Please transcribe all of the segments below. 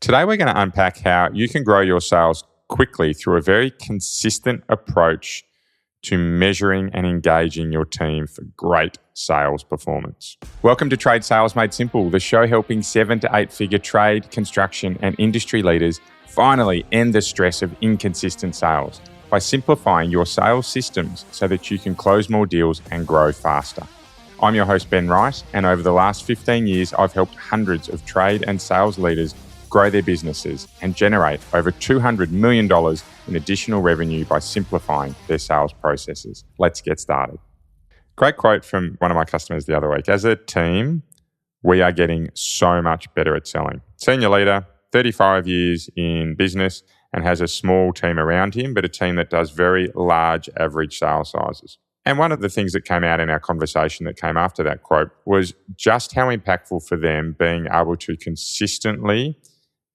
Today we're going to unpack how you can grow your sales quickly through a very consistent approach to measuring and engaging your team for great sales performance. Welcome to Trade Sales Made Simple, the show helping 7 to 8 figure trade, construction and industry leaders finally end the stress of inconsistent sales by simplifying your sales systems so that you can close more deals and grow faster. I'm your host, Ben Wright, and over the last 15 years, I've helped hundreds of trade and sales leaders grow their businesses and generate over $200 million in additional revenue by simplifying their sales processes. Let's get started. Great quote from one of my customers the other week. As a team, we are getting so much better at selling. Senior leader, 35 years in business and has a small team around him, but a team that does very large average sales sizes. And one of the things that came out in our conversation that came after that quote was just how impactful for them being able to consistently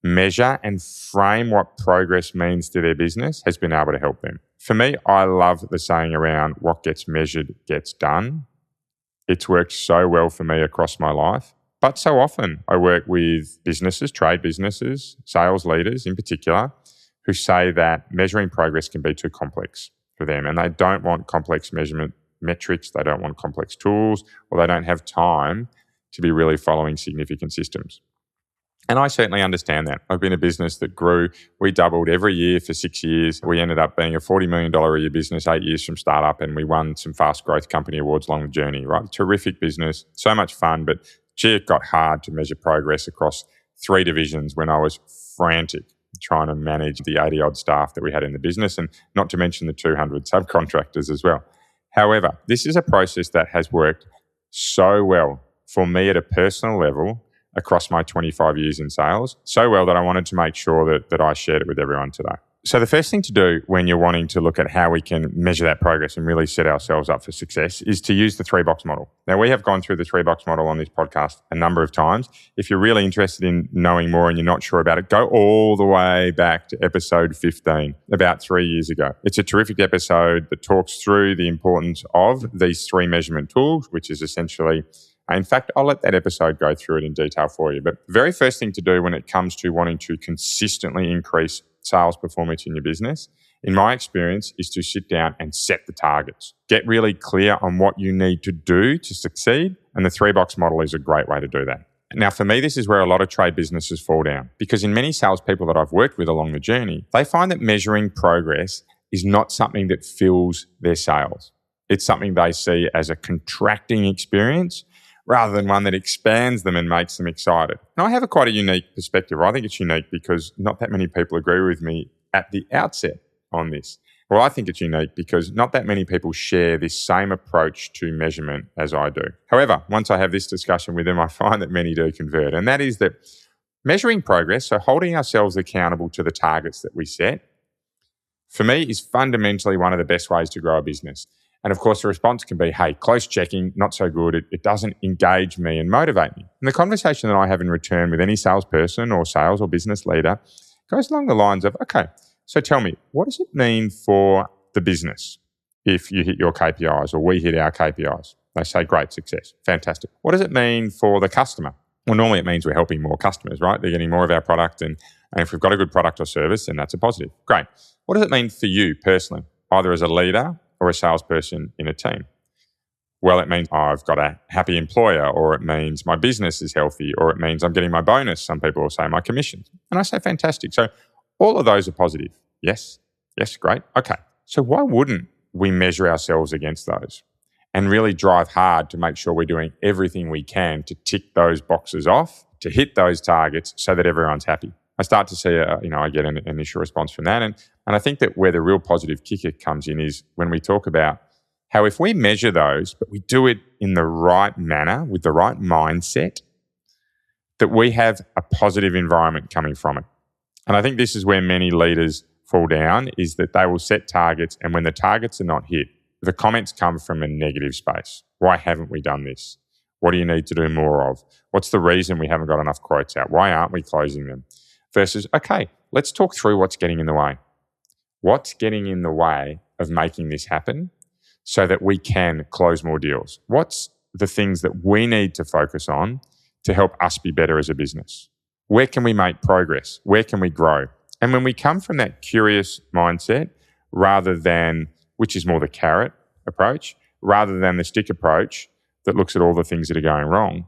measure and frame what progress means to their business has been able to help them. For me, I love the saying around what gets measured gets done. It's worked so well for me across my life. But so often I work with businesses, trade businesses, sales leaders in particular, who say that measuring progress can be too complex for them. And they don't want complex measurement metrics. They don't want complex tools, or they don't have time to be really following significant systems. And I certainly understand that. I've been a business that grew. We doubled every year for 6 years. We ended up being a $40 million a year business 8 years from startup, and we won some fast growth company awards along the journey, right? Terrific business, so much fun, but gee, it got hard to measure progress across 3 divisions when I was frantic trying to manage the 80-odd staff that we had in the business, and not to mention the 200 subcontractors as well. However, this is a process that has worked so well for me at a personal level across my 25 years in sales, so well that I wanted to make sure that I shared it with everyone today. So the first thing to do when you're wanting to look at how we can measure that progress and really set ourselves up for success is to use the 3-box model. Now, we have gone through the 3-box model on this podcast a number of times. If you're really interested in knowing more and you're not sure about it, go all the way back to episode 15, about 3 years ago. It's a terrific episode that talks through the importance of these 3 measurement tools, which is essentially, in fact, I'll let that episode go through it in detail for you. But the very first thing to do when it comes to wanting to consistently increase sales performance in your business, in my experience, is to sit down and set the targets. Get really clear on what you need to do to succeed, and the 3-box model is a great way to do that. Now, for me, this is where a lot of trade businesses fall down, because in many salespeople that I've worked with along the journey, they find that measuring progress is not something that fills their sales. It's something they see as a contracting experience rather than one that expands them and makes them excited. Now, I have quite a unique perspective. I think it's unique because not that many people agree with me at the outset on this. Well, I think it's unique because not that many people share this same approach to measurement as I do. However, once I have this discussion with them, I find that many do convert. And that is that measuring progress, so holding ourselves accountable to the targets that we set, for me is fundamentally one of the best ways to grow a business. And of course, the response can be, hey, close checking, not so good. It doesn't engage me and motivate me. And the conversation that I have in return with any salesperson or sales or business leader goes along the lines of, okay, so tell me, what does it mean for the business if you hit your KPIs or we hit our KPIs? They say, great, success, fantastic. What does it mean for the customer? Well, normally it means we're helping more customers, right? They're getting more of our product. And if we've got a good product or service, then that's a positive. Great. What does it mean for you personally, either as a leader or a salesperson in a team? Well, it means I've got a happy employer, or it means my business is healthy, or it means I'm getting my bonus. Some people will say my commissions. And I say, fantastic. So all of those are positive. Yes, great. Okay. So why wouldn't we measure ourselves against those and really drive hard to make sure we're doing everything we can to tick those boxes off, to hit those targets so that everyone's happy? I start to see, I get an initial response from that. And I think that where the real positive kicker comes in is when we talk about how if we measure those, but we do it in the right manner, with the right mindset, that we have a positive environment coming from it. And I think this is where many leaders fall down, is that they will set targets, and when the targets are not hit, the comments come from a negative space. Why haven't we done this? What do you need to do more of? What's the reason we haven't got enough quotes out? Why aren't we closing them? Versus, okay, let's talk through what's getting in the way. What's getting in the way of making this happen so that we can close more deals? What's the things that we need to focus on to help us be better as a business? Where can we make progress? Where can we grow? And when we come from that curious mindset, rather than, which is more the carrot approach, rather than the stick approach that looks at all the things that are going wrong,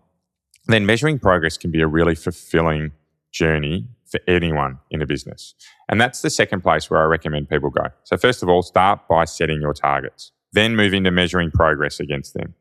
then measuring progress can be a really fulfilling journey for anyone in a business. And that's the second place where I recommend people go. So first of all, start by setting your targets. Then move into measuring progress against them.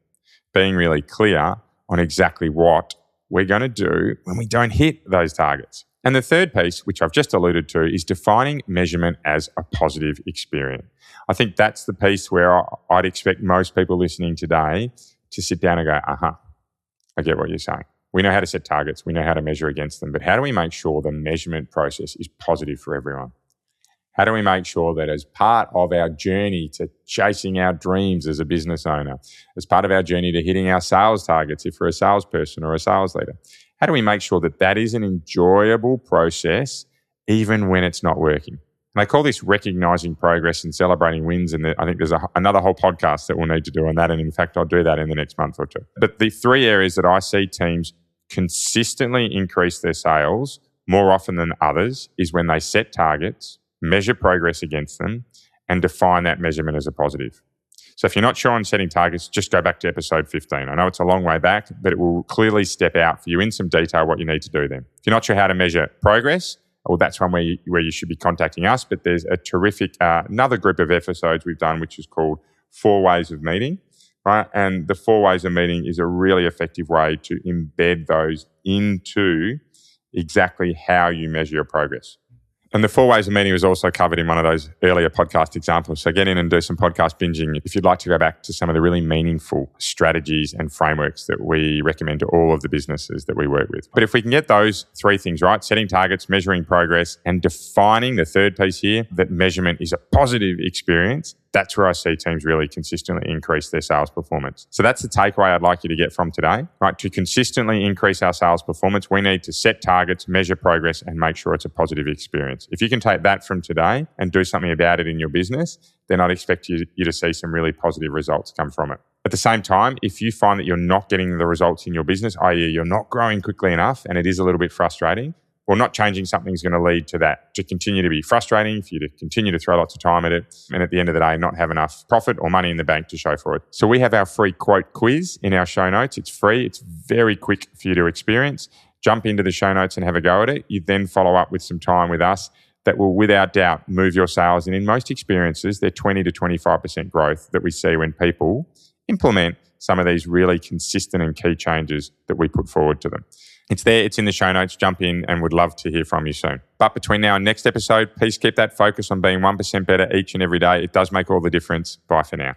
Being really clear on exactly what we're going to do when we don't hit those targets. And the third piece, which I've just alluded to, is defining measurement as a positive experience. I think that's the piece where I'd expect most people listening today to sit down and go, I get what you're saying. We know how to set targets. We know how to measure against them. But how do we make sure the measurement process is positive for everyone? How do we make sure that as part of our journey to chasing our dreams as a business owner, as part of our journey to hitting our sales targets if we're a salesperson or a sales leader, how do we make sure that that is an enjoyable process even when it's not working? And I call this recognizing progress and celebrating wins. And I think there's another whole podcast that we'll need to do on that. And in fact, I'll do that in the next month or two. But the three areas that I see teams consistently increase their sales more often than others is when they set targets, measure progress against them, and define that measurement as a positive. So if you're not sure on setting targets, just go back to episode 15. I know it's a long way back, but it will clearly step out for you in some detail what you need to do then. If you're not sure how to measure progress, well, that's one where you should be contacting us. But there's a terrific, another group of episodes we've done, which is called 4 Ways of Meeting, right? And the 4 Ways of Meeting is a really effective way to embed those into exactly how you measure your progress. And the 4 Ways of Meeting was also covered in one of those earlier podcast examples. So get in and do some podcast binging if you'd like to go back to some of the really meaningful strategies and frameworks that we recommend to all of the businesses that we work with. But if we can get those 3 things right, setting targets, measuring progress, and defining the third piece here, that measurement is a positive experience, that's where I see teams really consistently increase their sales performance. So that's the takeaway I'd like you to get from today, right? To consistently increase our sales performance, we need to set targets, measure progress, and make sure it's a positive experience. If you can take that from today and do something about it in your business, then I'd expect you to see some really positive results come from it. At the same time, if you find that you're not getting the results in your business, i.e. you're not growing quickly enough and it is a little bit frustrating, well, not changing something is going to lead to that, to continue to be frustrating, for you to continue to throw lots of time at it, and at the end of the day, not have enough profit or money in the bank to show for it. So we have our free quote quiz in our show notes. It's free. It's very quick for you to experience. Jump into the show notes and have a go at it. You then follow up with some time with us that will, without doubt, move your sales. And in most experiences, they're 20 to 25% growth that we see when people implement some of these really consistent and key changes that we put forward to them. It's there, it's in the show notes. Jump in and would love to hear from you soon. But between now and next episode, please keep that focus on being 1% better each and every day. It does make all the difference. Bye for now.